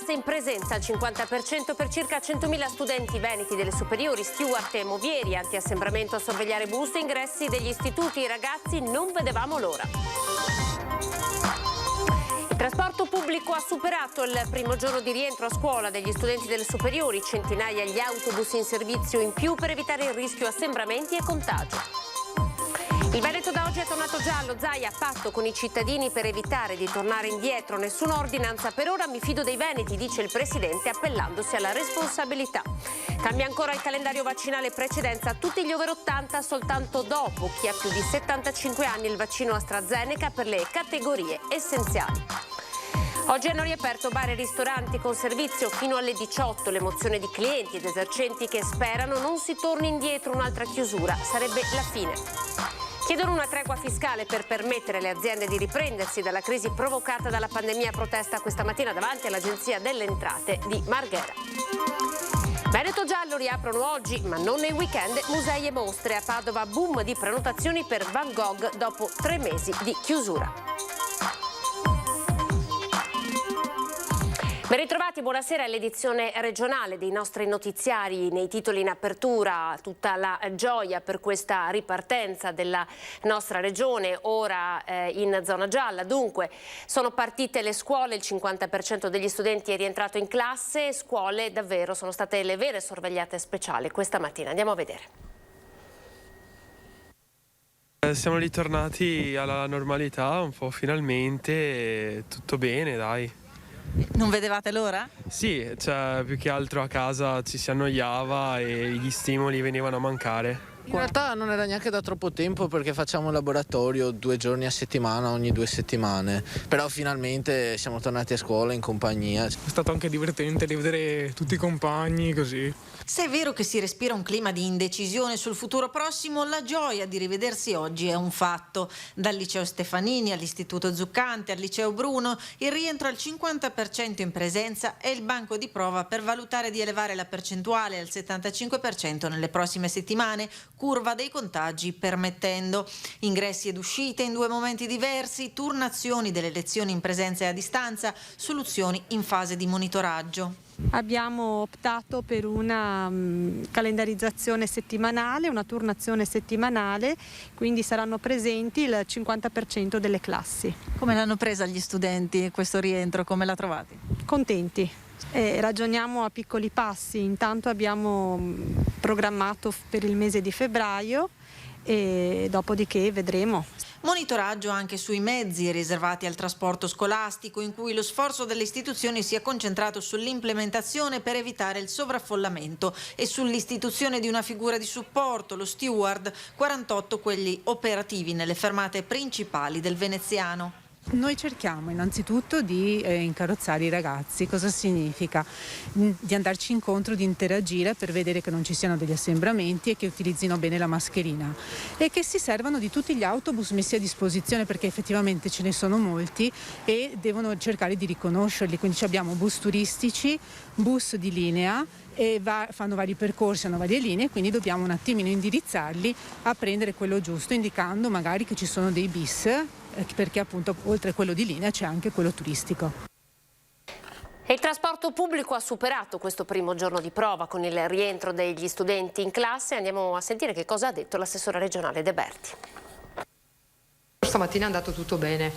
classe in presenza al 50% per circa 100.000 studenti veneti delle superiori, steward e movieri, anti-assembramento a sorvegliare bus e ingressi degli istituti. I ragazzi non vedevamo l'ora. Il trasporto pubblico ha superato il primo giorno di rientro a scuola degli studenti delle superiori, centinaia gli autobus in servizio in più per evitare il rischio assembramenti e contagio. Il Veneto da oggi è tornato giallo, Zaia, patto con i cittadini per evitare di tornare indietro. Nessuna ordinanza per ora, mi fido dei veneti, dice il presidente appellandosi alla responsabilità. Cambia ancora il calendario vaccinale, precedenza a tutti gli over 80, soltanto dopo chi ha più di 75 anni il vaccino AstraZeneca per le categorie essenziali. Oggi hanno riaperto bar e ristoranti con servizio fino alle 18, l'emozione di clienti ed esercenti che sperano non si torni indietro, un'altra chiusura sarebbe la fine. Chiedono una tregua fiscale per permettere alle aziende di riprendersi dalla crisi provocata dalla pandemia. Protesta questa mattina davanti all'Agenzia delle Entrate di Marghera. Veneto giallo riaprono oggi, ma non nei weekend, musei e mostre. A Padova boom di prenotazioni per Van Gogh dopo 3 mesi di chiusura. Ben ritrovati, buonasera all'edizione regionale dei nostri notiziari. Nei titoli in apertura tutta la gioia per questa ripartenza della nostra regione, ora in zona gialla. Dunque sono partite le scuole, il 50% degli studenti è rientrato in classe, scuole davvero sono state le vere sorvegliate speciali questa mattina. Andiamo a vedere. Siamo ritornati alla normalità un po' finalmente, tutto bene dai. Non vedevate l'ora? Sì, cioè più che altro a casa ci si annoiava e gli stimoli venivano a mancare. In realtà non era neanche da troppo tempo perché facciamo un laboratorio 2 giorni a settimana, ogni 2 settimane. Però finalmente siamo tornati a scuola in compagnia. È stato anche divertente rivedere tutti i compagni così. Se è vero che si respira un clima di indecisione sul futuro prossimo, la gioia di rivedersi oggi è un fatto. Dal liceo Stefanini all'istituto Zuccante, al liceo Bruno, il rientro al 50% in presenza è il banco di prova per valutare di elevare la percentuale al 75% nelle prossime settimane, curva dei contagi permettendo. Ingressi ed uscite in 2 momenti diversi, turnazioni delle lezioni in presenza e a distanza, soluzioni in fase di monitoraggio. Abbiamo optato per una calendarizzazione settimanale, una turnazione settimanale, quindi saranno presenti il 50% delle classi. Come l'hanno presa gli studenti questo rientro? Come l'ha trovati? Contenti. Ragioniamo a piccoli passi, intanto abbiamo programmato per il mese di febbraio e dopodiché vedremo. Monitoraggio anche sui mezzi riservati al trasporto scolastico, in cui lo sforzo delle istituzioni si è concentrato sull'implementazione per evitare il sovraffollamento e sull'istituzione di una figura di supporto, lo steward, 48 quelli operativi nelle fermate principali del veneziano. Noi cerchiamo innanzitutto di incarrozzare i ragazzi. Cosa significa? Di andarci incontro, di interagire per vedere che non ci siano degli assembramenti e che utilizzino bene la mascherina e che si servano di tutti gli autobus messi a disposizione, perché effettivamente ce ne sono molti e devono cercare di riconoscerli. Quindi abbiamo bus turistici, bus di linea e fanno vari percorsi, hanno varie linee, quindi dobbiamo un attimino indirizzarli a prendere quello giusto, indicando magari che ci sono dei bis, perché appunto oltre a quello di linea c'è anche quello turistico. E il trasporto pubblico ha superato questo primo giorno di prova con il rientro degli studenti in classe. Andiamo a sentire che cosa ha detto l'assessora regionale De Berti. Stamattina è andato tutto bene,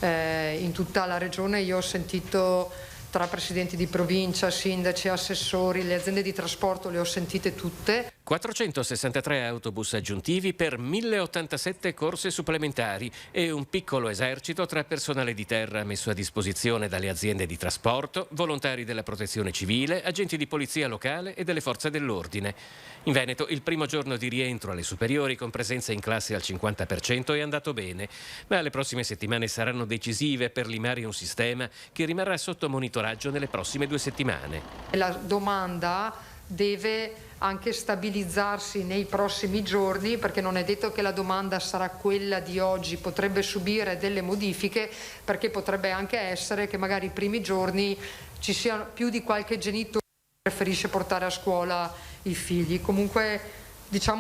in tutta la regione io ho sentito tra presidenti di provincia, sindaci, assessori, le aziende di trasporto le ho sentite tutte. 463 autobus aggiuntivi per 1087 corse supplementari e un piccolo esercito tra personale di terra messo a disposizione dalle aziende di trasporto, volontari della protezione civile, agenti di polizia locale e delle forze dell'ordine. In Veneto il primo giorno di rientro alle superiori con presenza in classe al 50% è andato bene, ma le prossime settimane saranno decisive per limare un sistema che rimarrà sotto monitoraggio nelle prossime 2 settimane. La domanda deve anche stabilizzarsi nei prossimi giorni, perché non è detto che la domanda sarà quella di oggi, potrebbe subire delle modifiche, perché potrebbe anche essere che magari i primi giorni ci sia più di qualche genitore che preferisce portare a scuola i figli. Comunque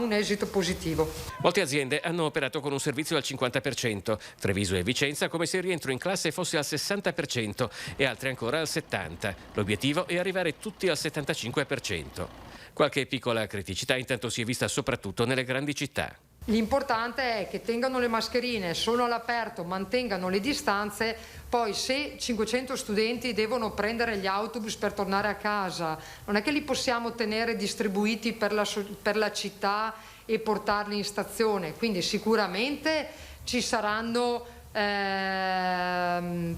un esito positivo. Molte aziende hanno operato con un servizio al 50%, Treviso e Vicenza come se il rientro in classe fosse al 60% e altre ancora al 70%. L'obiettivo è arrivare tutti al 75%. Qualche piccola criticità intanto si è vista soprattutto nelle grandi città. L'importante è che tengano le mascherine, sono all'aperto, mantengano le distanze. Poi se 500 studenti devono prendere gli autobus per tornare a casa, non è che li possiamo tenere distribuiti per la città e portarli in stazione, quindi sicuramente ci saranno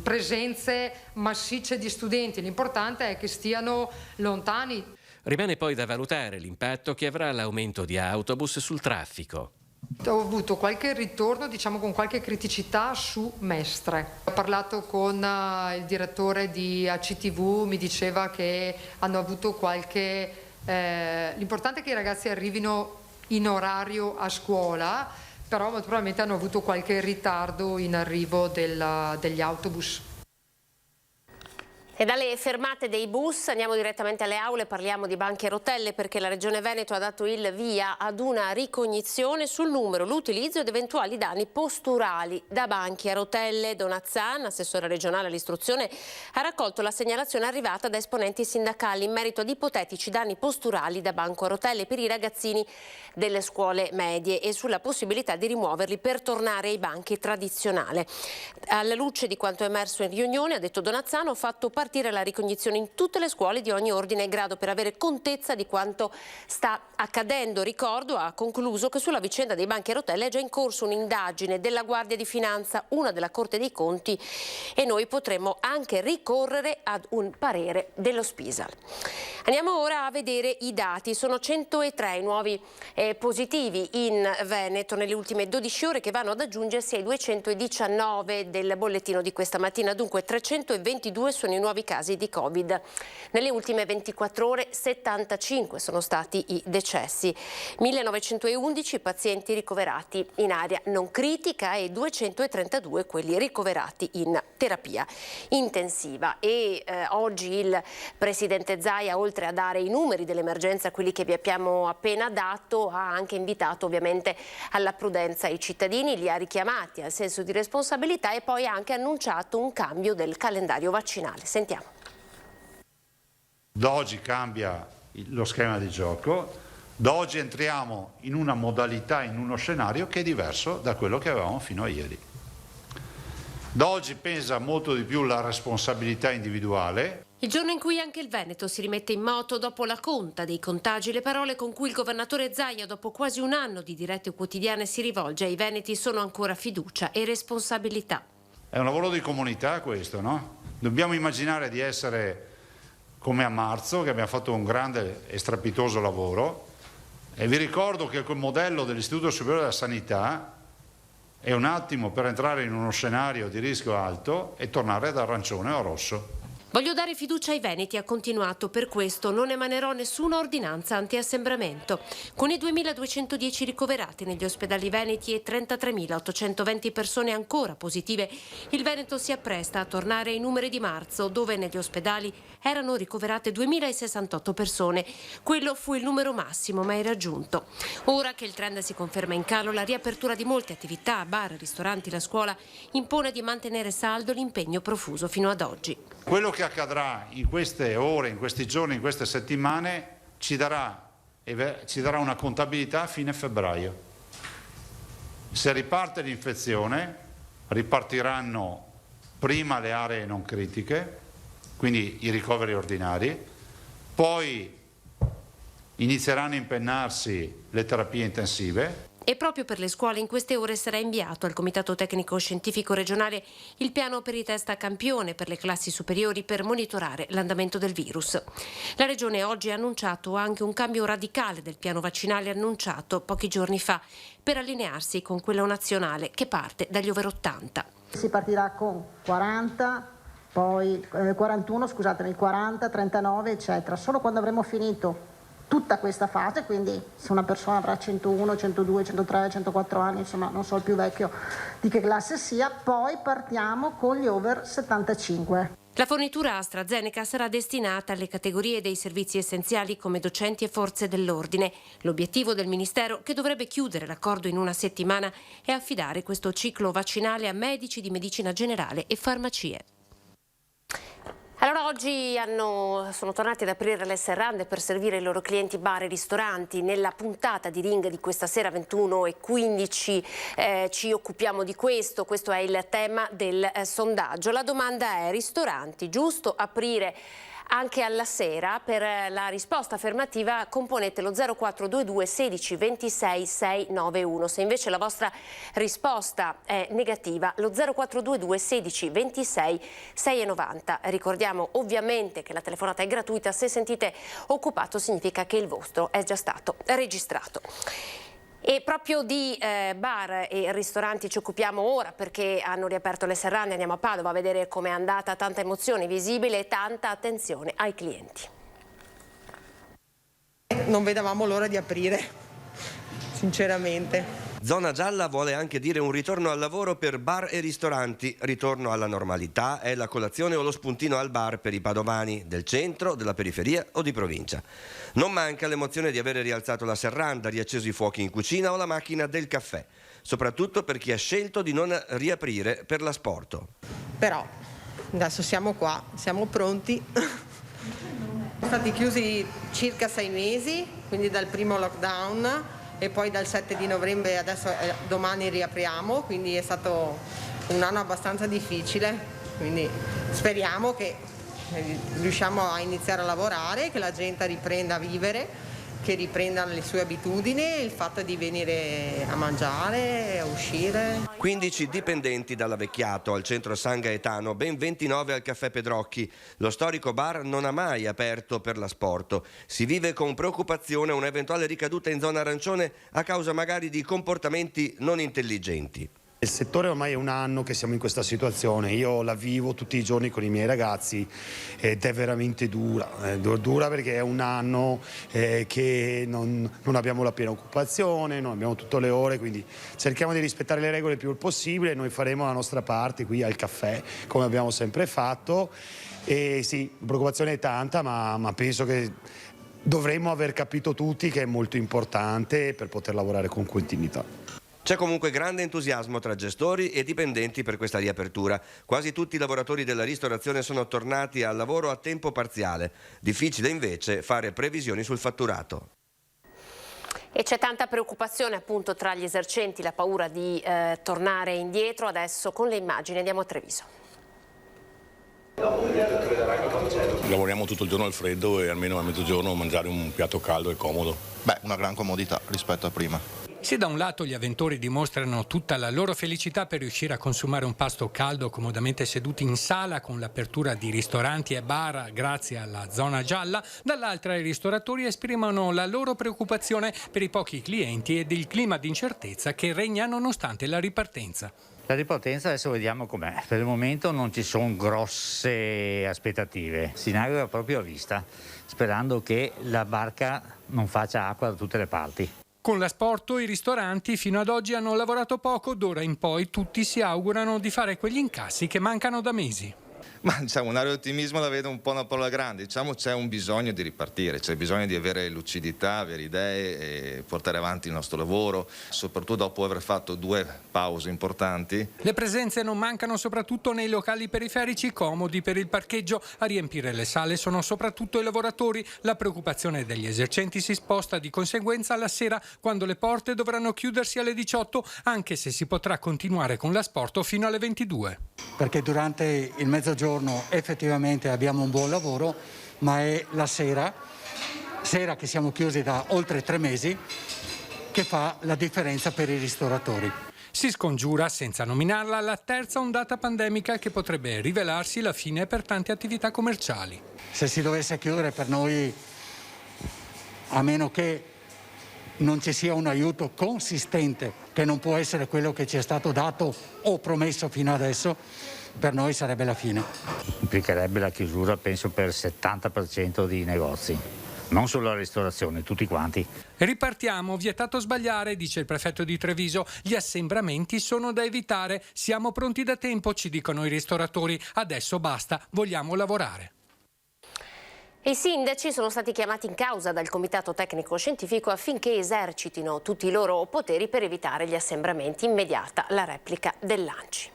presenze massicce di studenti, l'importante è che stiano lontani. Rimane poi da valutare l'impatto che avrà l'aumento di autobus sul traffico. Ho avuto qualche ritorno, con qualche criticità su Mestre. Ho parlato con il direttore di ACTV, mi diceva che hanno avuto qualche... l'importante è che i ragazzi arrivino in orario a scuola, però probabilmente hanno avuto qualche ritardo in arrivo degli autobus. E dalle fermate dei bus andiamo direttamente alle aule, parliamo di banchi a rotelle perché la Regione Veneto ha dato il via ad una ricognizione sul numero, l'utilizzo ed eventuali danni posturali da banchi a rotelle. Donazzan, assessore regionale all'istruzione, ha raccolto la segnalazione arrivata da esponenti sindacali in merito ad ipotetici danni posturali da banco a rotelle per i ragazzini delle scuole medie e sulla possibilità di rimuoverli per tornare ai banchi tradizionali. Alla luce di quanto emerso in riunione, ha detto Donazzan, ho fatto partire la ricognizione in tutte le scuole di ogni ordine e grado per avere contezza di quanto sta accadendo. Ricordo, ha concluso, che sulla vicenda dei banchi a rotelle è già in corso un'indagine della Guardia di Finanza, una della Corte dei Conti e noi potremmo anche ricorrere ad un parere dello Spisal. Andiamo ora a vedere i dati. Sono 103 i nuovi positivi in Veneto nelle ultime 12 ore che vanno ad aggiungersi ai 219 del bollettino di questa mattina. Dunque 322 sono i nuovi casi di Covid. Nelle ultime 24 ore 75 sono stati i decessi, 1911 pazienti ricoverati in area non critica e 232 quelli ricoverati in terapia intensiva. E oggi il Presidente Zaia, oltre a dare i numeri dell'emergenza, quelli che vi abbiamo appena dato, ha anche invitato ovviamente alla prudenza i cittadini, li ha richiamati al senso di responsabilità e poi ha anche annunciato un cambio del calendario vaccinale. Sentiamo. Da oggi cambia lo schema di gioco, da oggi entriamo in una modalità, in uno scenario che è diverso da quello che avevamo fino a ieri. Da oggi pesa molto di più la responsabilità individuale. Il giorno in cui anche il Veneto si rimette in moto dopo la conta dei contagi, le parole con cui il governatore Zaia, dopo quasi un anno di dirette quotidiane, si rivolge ai veneti sono ancora fiducia e responsabilità. È un lavoro di comunità questo, no? Dobbiamo immaginare di essere come a marzo, che abbiamo fatto un grande e strepitoso lavoro, e vi ricordo che il modello dell'Istituto Superiore della Sanità è un attimo per entrare in uno scenario di rischio alto e tornare da arancione o rosso. Voglio dare fiducia ai veneti, ha continuato, per questo non emanerò nessuna ordinanza anti-assembramento. Con i 2.210 ricoverati negli ospedali veneti e 33.820 persone ancora positive, il Veneto si appresta a tornare ai numeri di marzo, dove negli ospedali erano ricoverate 2.068 persone. Quello fu il numero massimo mai raggiunto. Ora che il trend si conferma in calo, la riapertura di molte attività, bar, ristoranti, la scuola, impone di mantenere saldo l'impegno profuso fino ad oggi. Quello che accadrà in queste ore, in questi giorni, in queste settimane ci darà una contabilità a fine febbraio. Se riparte l'infezione, ripartiranno prima le aree non critiche, quindi i ricoveri ordinari, poi inizieranno a impennarsi le terapie intensive. E proprio per le scuole in queste ore sarà inviato al Comitato Tecnico Scientifico Regionale il piano per i test a campione per le classi superiori per monitorare l'andamento del virus. La Regione oggi ha annunciato anche un cambio radicale del piano vaccinale annunciato pochi giorni fa per allinearsi con quello nazionale che parte dagli over 80. Si partirà con 40, poi 41, scusatemi, 40, 39, eccetera. Solo quando avremo finito tutta questa fase, quindi se una persona avrà 101, 102, 103, 104 anni, insomma non so il più vecchio di che classe sia, poi partiamo con gli over 75. La fornitura AstraZeneca sarà destinata alle categorie dei servizi essenziali come docenti e forze dell'ordine. L'obiettivo del Ministero, che dovrebbe chiudere l'accordo in una settimana, è affidare questo ciclo vaccinale a medici di medicina generale e farmacie. Allora oggi sono tornati ad aprire le serrande per servire i loro clienti bar e ristoranti. Nella puntata di Ring di questa sera 21:15 ci occupiamo di questo è il tema del sondaggio. La domanda è: ristoranti, giusto aprire anche alla sera? Per la risposta affermativa componete lo 0422 16 26 691. Se invece la vostra risposta è negativa, lo 0422 16 26 690. Ricordiamo ovviamente che la telefonata è gratuita, se sentite occupato significa che il vostro è già stato registrato. E proprio di bar e ristoranti ci occupiamo ora, perché hanno riaperto le serrande. Andiamo a Padova a vedere com'è andata, tanta emozione visibile e tanta attenzione ai clienti. Non vedevamo l'ora di aprire, sinceramente. Zona gialla vuole anche dire un ritorno al lavoro per bar e ristoranti. Ritorno alla normalità è la colazione o lo spuntino al bar per i padovani del centro, della periferia o di provincia. Non manca l'emozione di avere rialzato la serranda, riacceso i fuochi in cucina o la macchina del caffè, soprattutto per chi ha scelto di non riaprire per l'asporto. Però adesso siamo qua, siamo pronti. Siamo stati chiusi circa 6 mesi, quindi dal primo lockdown, e poi dal 7 di novembre, adesso domani riapriamo, quindi è stato un anno abbastanza difficile, quindi speriamo che riusciamo a iniziare a lavorare, che la gente riprenda a vivere, che riprendano le sue abitudini, il fatto di venire a mangiare, a uscire. 15 dipendenti dalla Vecchiato al centro San Gaetano, ben 29 al caffè Pedrocchi. Lo storico bar non ha mai aperto per l'asporto. Si vive con preoccupazione un'eventuale ricaduta in zona arancione a causa magari di comportamenti non intelligenti. Il settore ormai è un anno che siamo in questa situazione, io la vivo tutti i giorni con i miei ragazzi ed è veramente dura perché è un anno che non abbiamo la piena occupazione, non abbiamo tutte le ore, quindi cerchiamo di rispettare le regole il più possibile. Noi faremo la nostra parte qui al caffè come abbiamo sempre fatto e sì, la preoccupazione è tanta, ma penso che dovremmo aver capito tutti che è molto importante per poter lavorare con continuità. C'è comunque grande entusiasmo tra gestori e dipendenti per questa riapertura. Quasi tutti i lavoratori della ristorazione sono tornati al lavoro a tempo parziale. Difficile invece fare previsioni sul fatturato. E c'è tanta preoccupazione appunto tra gli esercenti, la paura di tornare indietro. Adesso con le immagini andiamo a Treviso. Lavoriamo tutto il giorno al freddo e almeno a mezzogiorno mangiare un piatto caldo e comodo. Beh, una gran comodità rispetto a prima. Se da un lato gli avventori dimostrano tutta la loro felicità per riuscire a consumare un pasto caldo comodamente seduti in sala con l'apertura di ristoranti e bar grazie alla zona gialla, dall'altra i ristoratori esprimono la loro preoccupazione per i pochi clienti ed il clima di incertezza che regna nonostante la ripartenza. La ripartenza adesso vediamo com'è. Per il momento non ci sono grosse aspettative, si naviga proprio a vista, sperando che la barca non faccia acqua da tutte le parti. Con l'asporto i ristoranti fino ad oggi hanno lavorato poco, d'ora in poi tutti si augurano di fare quegli incassi che mancano da mesi. Ma diciamo, un'area di ottimismo la vedo un po' una parola grande, diciamo c'è un bisogno di ripartire, c'è bisogno di avere lucidità, avere idee e portare avanti il nostro lavoro, soprattutto dopo aver fatto 2 pause importanti. Le presenze non mancano soprattutto nei locali periferici comodi per il parcheggio, a riempire le sale sono soprattutto i lavoratori, la preoccupazione degli esercenti si sposta di conseguenza alla sera quando le porte dovranno chiudersi alle 18, anche se si potrà continuare con l'asporto fino alle 22. Perché durante il mezzogiorno effettivamente abbiamo un buon lavoro, ma è la sera che siamo chiusi da oltre 3 mesi, che fa la differenza per i ristoratori. Si scongiura, senza nominarla, la terza ondata pandemica che potrebbe rivelarsi la fine per tante attività commerciali. Se si dovesse chiudere per noi, a meno che non ci sia un aiuto consistente, che non può essere quello che ci è stato dato o promesso fino adesso, per noi sarebbe la fine. Implicherebbe la chiusura, penso, per il 70% di negozi. non solo la ristorazione, tutti quanti. Ripartiamo, vietato sbagliare, dice il prefetto di Treviso. Gli assembramenti sono da evitare. Siamo pronti da tempo, ci dicono i ristoratori. Adesso basta, vogliamo lavorare. I sindaci sono stati chiamati in causa dal Comitato Tecnico Scientifico affinché esercitino tutti i loro poteri per evitare gli assembramenti. Immediata la replica dell'ANCI.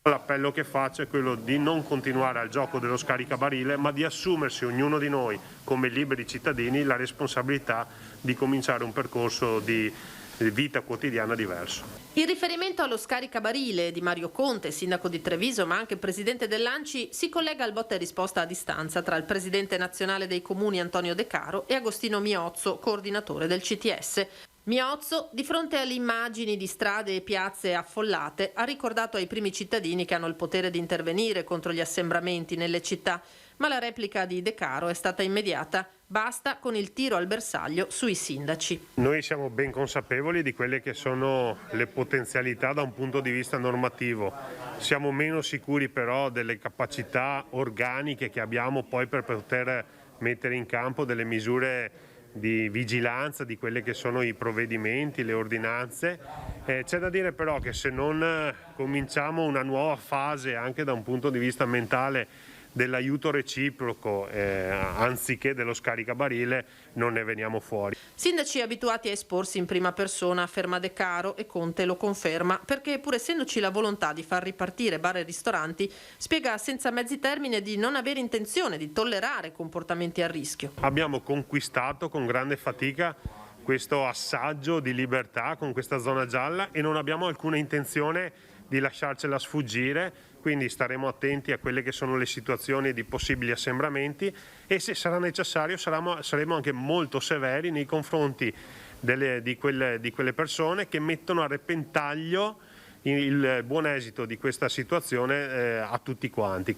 L'appello che faccio è quello di non continuare al gioco dello scaricabarile, ma di assumersi ognuno di noi come liberi cittadini la responsabilità di cominciare un percorso di vita quotidiana diverso. Il riferimento allo scaricabarile di Mario Conte, sindaco di Treviso ma anche presidente dell'ANCI, si collega al botta e risposta a distanza tra il presidente nazionale dei comuni Antonio De Caro e Agostino Miozzo, coordinatore del CTS. Miozzo, di fronte alle immagini di strade e piazze affollate, ha ricordato ai primi cittadini che hanno il potere di intervenire contro gli assembramenti nelle città, ma la replica di De Caro è stata immediata. Basta con il tiro al bersaglio sui sindaci. Noi siamo ben consapevoli di quelle che sono le potenzialità da un punto di vista normativo. Siamo meno sicuri però delle capacità organiche che abbiamo poi per poter mettere in campo delle misure di vigilanza di quelli che sono i provvedimenti, le ordinanze. C'è da dire però che se non cominciamo una nuova fase anche da un punto di vista mentale dell'aiuto reciproco anziché dello scaricabarile, non ne veniamo fuori. Sindaci abituati a esporsi in prima persona, afferma De Caro, e Conte lo conferma, perché pur essendoci la volontà di far ripartire bar e ristoranti, spiega senza mezzi termini di non avere intenzione di tollerare comportamenti a rischio. Abbiamo conquistato con grande fatica questo assaggio di libertà con questa zona gialla e non abbiamo alcuna intenzione di lasciarcela sfuggire, quindi staremo attenti a quelle che sono le situazioni di possibili assembramenti e se sarà necessario saremo anche molto severi nei confronti di quelle persone che mettono a repentaglio il buon esito di questa situazione a tutti quanti.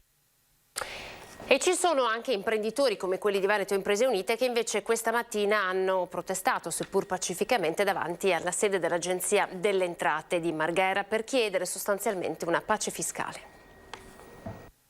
E ci sono anche imprenditori come quelli di Veneto Imprese Unite che invece questa mattina hanno protestato, seppur pacificamente, davanti alla sede dell'Agenzia delle Entrate di Marghera per chiedere sostanzialmente una pace fiscale.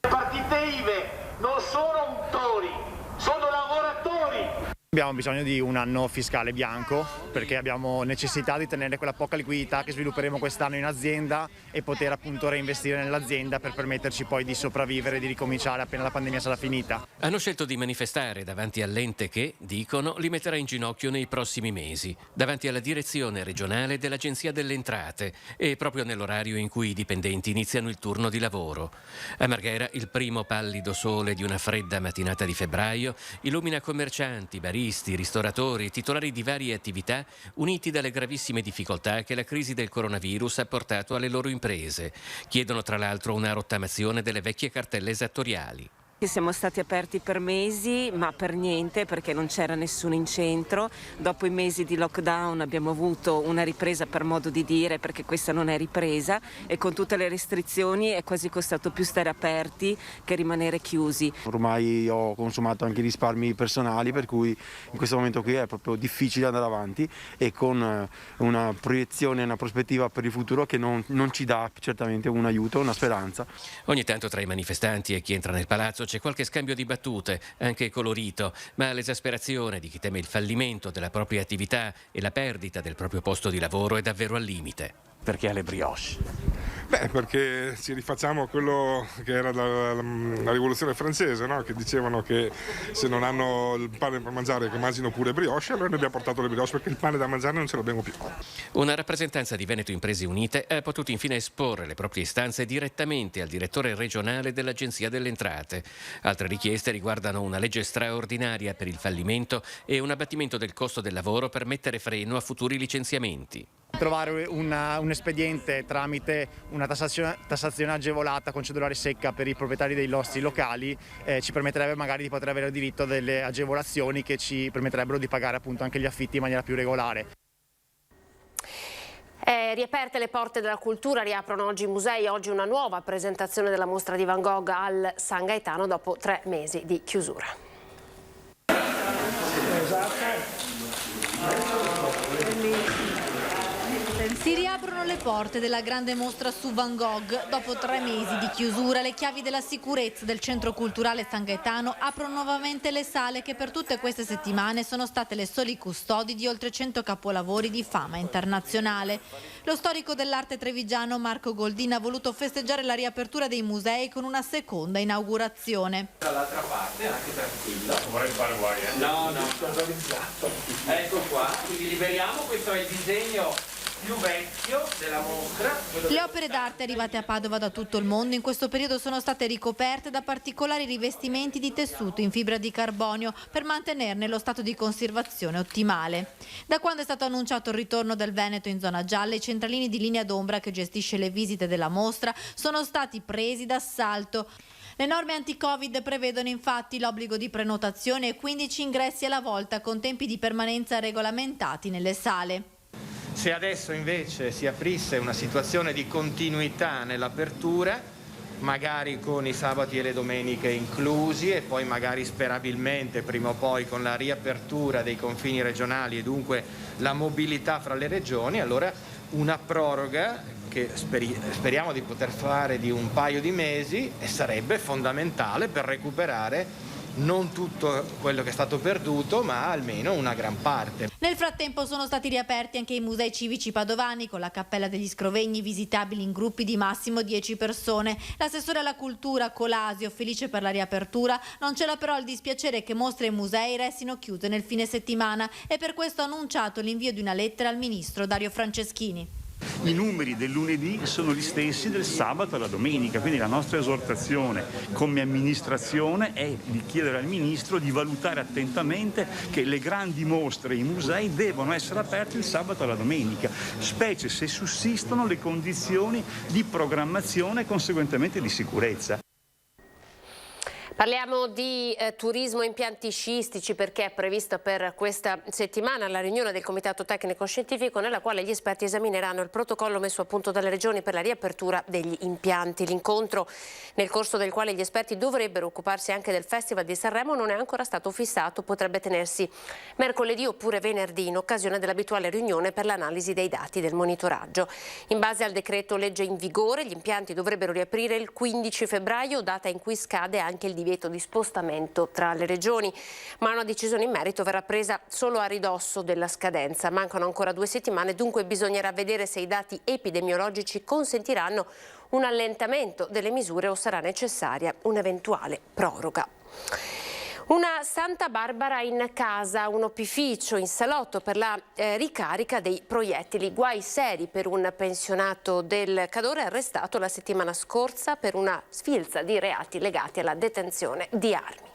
Le partite IVA non sono untori, sono lavoratori. Abbiamo bisogno di un anno fiscale bianco perché abbiamo necessità di tenere quella poca liquidità che svilupperemo quest'anno in azienda e poter appunto reinvestire nell'azienda per permetterci poi di sopravvivere e di ricominciare appena la pandemia sarà finita. Hanno scelto di manifestare davanti all'ente che, dicono, li metterà in ginocchio nei prossimi mesi, davanti alla direzione regionale dell'Agenzia delle Entrate e proprio nell'orario in cui i dipendenti iniziano il turno di lavoro. A Marghera il primo pallido sole di una fredda mattinata di febbraio illumina commercianti, baristi, ristoratori, titolari di varie attività uniti dalle gravissime difficoltà che la crisi del coronavirus ha portato alle loro imprese. Chiedono tra l'altro una rottamazione delle vecchie cartelle esattoriali. Siamo stati aperti per mesi, ma per niente, perché non c'era nessuno in centro. Dopo i mesi di lockdown abbiamo avuto una ripresa, per modo di dire, perché questa non è ripresa, e con tutte le restrizioni è quasi costato più stare aperti che rimanere chiusi. Ormai ho consumato anche i risparmi personali, per cui in questo momento qui è proprio difficile andare avanti e con una proiezione, una prospettiva per il futuro che non ci dà certamente un aiuto, una speranza. Ogni tanto tra i manifestanti e chi entra nel palazzo c'è qualche scambio di battute, anche colorito, ma l'esasperazione di chi teme il fallimento della propria attività e la perdita del proprio posto di lavoro è davvero al limite. Perché alle brioche? Beh, perché ci rifacciamo a quello che era la rivoluzione francese, no? Che dicevano che se non hanno il pane per mangiare che mangino pure brioche, allora noi abbiamo portato le brioche perché il pane da mangiare non ce l'abbiamo più. Una rappresentanza di Veneto Imprese Unite ha potuto infine esporre le proprie istanze direttamente al direttore regionale dell'Agenzia delle Entrate. Altre richieste riguardano una legge straordinaria per il fallimento e un abbattimento del costo del lavoro per mettere freno a futuri licenziamenti. Trovare un espediente tramite una tassazione agevolata con cedolare secca per i proprietari dei nostri locali ci permetterebbe magari di poter avere diritto a delle agevolazioni che ci permetterebbero di pagare appunto anche gli affitti in maniera più regolare. Riaperte le porte della cultura, riaprono oggi i musei, oggi una nuova presentazione della mostra di Van Gogh al San Gaetano dopo 3 mesi di chiusura. Si riaprono le porte della grande mostra su Van Gogh. Dopo 3 mesi di chiusura, le chiavi della sicurezza del Centro Culturale San Gaetano aprono nuovamente le sale che per tutte queste settimane sono state le soli custodi di oltre 100 capolavori di fama internazionale. Lo storico dell'arte trevigiano Marco Goldin ha voluto festeggiare la riapertura dei musei con una seconda inaugurazione. Dall'altra parte, anche tranquillo. Non vorrei fare guai, No, autorizzato. Ecco qua, quindi liberiamo, questo è il disegno più vecchio della mostra. Le opere d'arte arrivate a Padova da tutto il mondo in questo periodo sono state ricoperte da particolari rivestimenti di tessuto in fibra di carbonio per mantenerne lo stato di conservazione ottimale. Da quando è stato annunciato il ritorno del Veneto in zona gialla, i centralini di Linea d'Ombra, che gestisce le visite della mostra, sono stati presi d'assalto. Le norme anti-Covid prevedono infatti l'obbligo di prenotazione e 15 ingressi alla volta con tempi di permanenza regolamentati nelle sale. Se adesso invece si aprisse una situazione di continuità nell'apertura, magari con i sabati e le domeniche inclusi e poi magari sperabilmente prima o poi con la riapertura dei confini regionali e dunque la mobilità fra le regioni, allora una proroga che speriamo di poter fare di un paio di mesi e sarebbe fondamentale per recuperare non tutto quello che è stato perduto, ma almeno una gran parte. Nel frattempo sono stati riaperti anche i musei civici padovani, con la Cappella degli Scrovegni visitabili in gruppi di massimo 10 persone. L'assessore alla cultura Colasio, felice per la riapertura, non c'era però il dispiacere che mostre e musei restino chiuse nel fine settimana e per questo ha annunciato l'invio di una lettera al ministro Dario Franceschini. I numeri del lunedì sono gli stessi del sabato e la domenica, quindi la nostra esortazione come amministrazione è di chiedere al Ministro di valutare attentamente che le grandi mostre e i musei devono essere aperti il sabato e la domenica, specie se sussistono le condizioni di programmazione e conseguentemente di sicurezza. Parliamo di turismo e impianti sciistici perché è prevista per questa settimana la riunione del Comitato Tecnico Scientifico nella quale gli esperti esamineranno il protocollo messo a punto dalle regioni per la riapertura degli impianti. L'incontro, nel corso del quale gli esperti dovrebbero occuparsi anche del Festival di Sanremo, non è ancora stato fissato, potrebbe tenersi mercoledì oppure venerdì in occasione dell'abituale riunione per l'analisi dei dati del monitoraggio. In base al decreto legge in vigore, gli impianti dovrebbero riaprire il 15 febbraio, data in cui scade anche il divieto di spostamento tra le regioni, ma una decisione in merito verrà presa solo a ridosso della scadenza. Mancano ancora 2 settimane, dunque bisognerà vedere se i dati epidemiologici consentiranno un allentamento delle misure o sarà necessaria un'eventuale proroga. Una Santa Barbara in casa, un opificio in salotto per la ricarica dei proiettili. Guai seri per un pensionato del Cadore arrestato la settimana scorsa per una sfilza di reati legati alla detenzione di armi.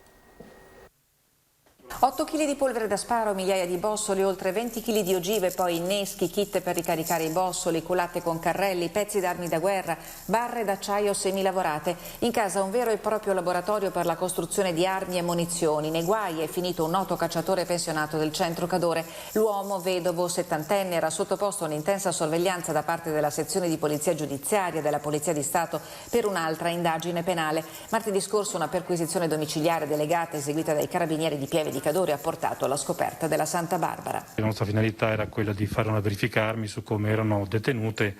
8 kg di polvere da sparo, migliaia di bossoli, oltre 20 kg di ogive, poi inneschi, kit per ricaricare i bossoli, culate con carrelli, pezzi d'armi da guerra, barre d'acciaio semilavorate. In casa un vero e proprio laboratorio per la costruzione di armi e munizioni. Nei guai è finito un noto cacciatore pensionato del centro Cadore. L'uomo, vedovo, 70enne, era sottoposto a un'intensa sorveglianza da parte della sezione di polizia giudiziaria della Polizia di Stato per un'altra indagine penale. Martedì scorso una perquisizione domiciliare delegata eseguita dai carabinieri di Pieve di Cadore ha portato alla scoperta della Santa Barbara. La nostra finalità era quella di fare una verifica armi su come erano detenute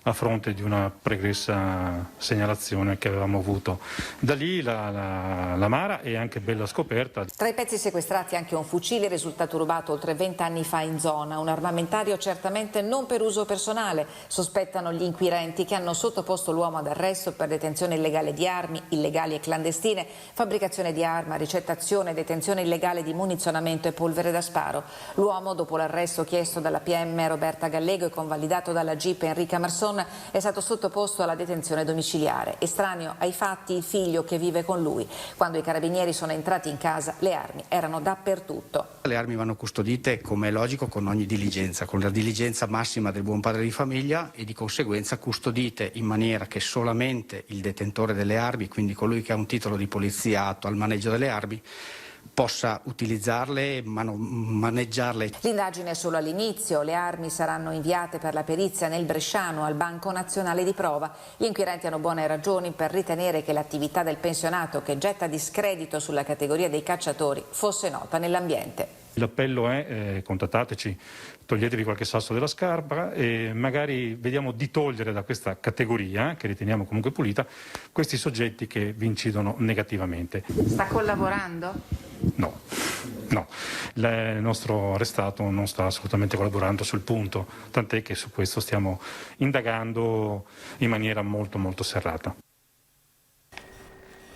a fronte di una pregressa segnalazione che avevamo avuto. Da lì la Mara è anche bella scoperta. Tra i pezzi sequestrati anche un fucile risultato rubato oltre 20 anni fa in zona, un armamentario certamente non per uso personale, sospettano gli inquirenti che hanno sottoposto l'uomo ad arresto per detenzione illegale di armi, illegali e clandestine, fabbricazione di arma, ricettazione e detenzione illegale di munizionamento e polvere da sparo. L'uomo, dopo l'arresto chiesto dalla PM Roberta Gallego e convalidato dalla GIP Enrica Marson, è stato sottoposto alla detenzione domiciliare. Estraneo ai fatti il figlio che vive con lui. Quando i carabinieri sono entrati in casa, le armi erano dappertutto. Le armi vanno custodite, come è logico, con ogni diligenza, con la diligenza massima del buon padre di famiglia e di conseguenza custodite in maniera che solamente il detentore delle armi, quindi colui che ha un titolo di polizia atto al maneggio delle armi, possa utilizzarle, maneggiarle. L'indagine è solo all'inizio, le armi saranno inviate per la perizia nel Bresciano al Banco Nazionale di Prova. Gli inquirenti hanno buone ragioni per ritenere che l'attività del pensionato, che getta discredito sulla categoria dei cacciatori, fosse nota nell'ambiente. L'appello è contattateci, toglietevi qualche sasso della scarpa e magari vediamo di togliere da questa categoria, che riteniamo comunque pulita, questi soggetti che vi incidono negativamente. Sta collaborando? No. Il nostro arrestato non sta assolutamente collaborando sul punto, tant'è che su questo stiamo indagando in maniera molto molto serrata.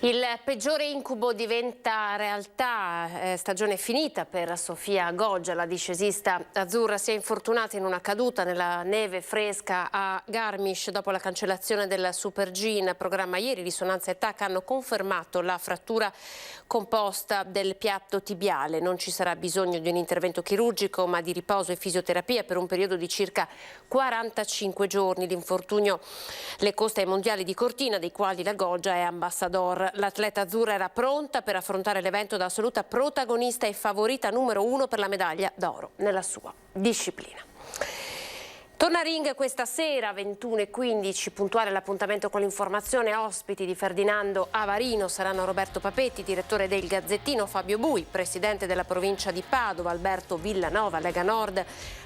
Il peggiore incubo diventa realtà, stagione finita per Sofia Goggia, la discesista azzurra si è infortunata in una caduta nella neve fresca a Garmisch dopo la cancellazione del Super G in programma ieri. Risonanza e TAC hanno confermato la frattura composta del piatto tibiale. Non ci sarà bisogno di un intervento chirurgico ma di riposo e fisioterapia per un periodo di circa 45 giorni. L'infortunio le costa ai mondiali di Cortina, dei quali la Goggia è ambassador. L'atleta azzurra era pronta per affrontare l'evento da assoluta protagonista e favorita numero 1 per la medaglia d'oro nella sua disciplina. Torna Ring questa sera, 21:15, puntuale l'appuntamento con l'informazione. Ospiti di Ferdinando Avarino saranno Roberto Papetti, direttore del Gazzettino, Fabio Bui, presidente della provincia di Padova, Alberto Villanova, Lega Nord,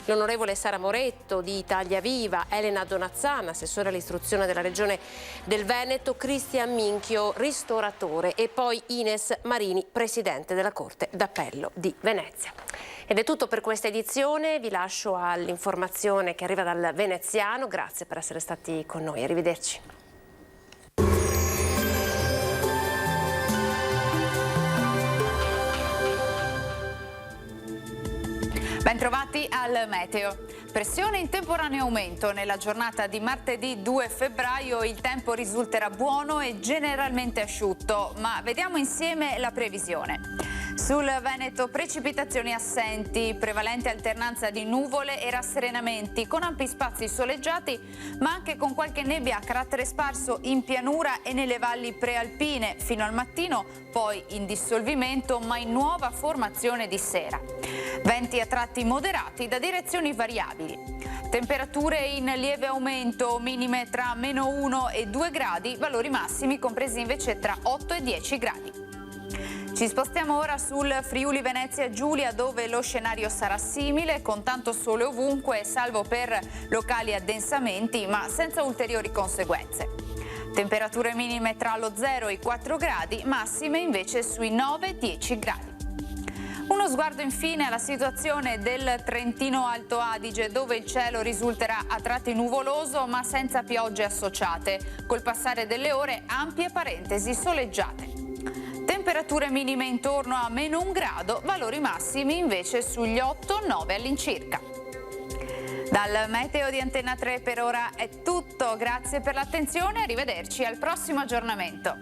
l'onorevole Sara Moretto di Italia Viva, Elena Donazzana, assessore all'istruzione della regione del Veneto, Cristian Minchio, ristoratore, e poi Ines Marini, presidente della Corte d'Appello di Venezia. Ed è tutto per questa edizione, vi lascio all'informazione che arriva dal Veneziano. Grazie per essere stati con noi, arrivederci. Bentrovati al meteo. Pressione in temporaneo aumento. Nella giornata di martedì 2 febbraio il tempo risulterà buono e generalmente asciutto, ma vediamo insieme la previsione. Sul Veneto precipitazioni assenti, prevalente alternanza di nuvole e rasserenamenti, con ampi spazi soleggiati, ma anche con qualche nebbia a carattere sparso in pianura e nelle valli prealpine fino al mattino, poi in dissolvimento ma in nuova formazione di sera. Venti a tratti moderati da direzioni variabili. Temperature in lieve aumento, minime tra -1 e 2 gradi, valori massimi compresi invece tra 8 e 10 gradi. Ci spostiamo ora sul Friuli Venezia Giulia, dove lo scenario sarà simile, con tanto sole ovunque, salvo per locali addensamenti, ma senza ulteriori conseguenze. Temperature minime tra lo 0 e i 4 gradi, massime invece sui 9-10 gradi. Uno sguardo infine alla situazione del Trentino Alto Adige, dove il cielo risulterà a tratti nuvoloso ma senza piogge associate, col passare delle ore ampie parentesi soleggiate. Temperature minime intorno a -1 grado, valori massimi invece sugli 8-9 all'incirca. Dal meteo di Antenna 3 per ora è tutto, grazie per l'attenzione, arrivederci al prossimo aggiornamento.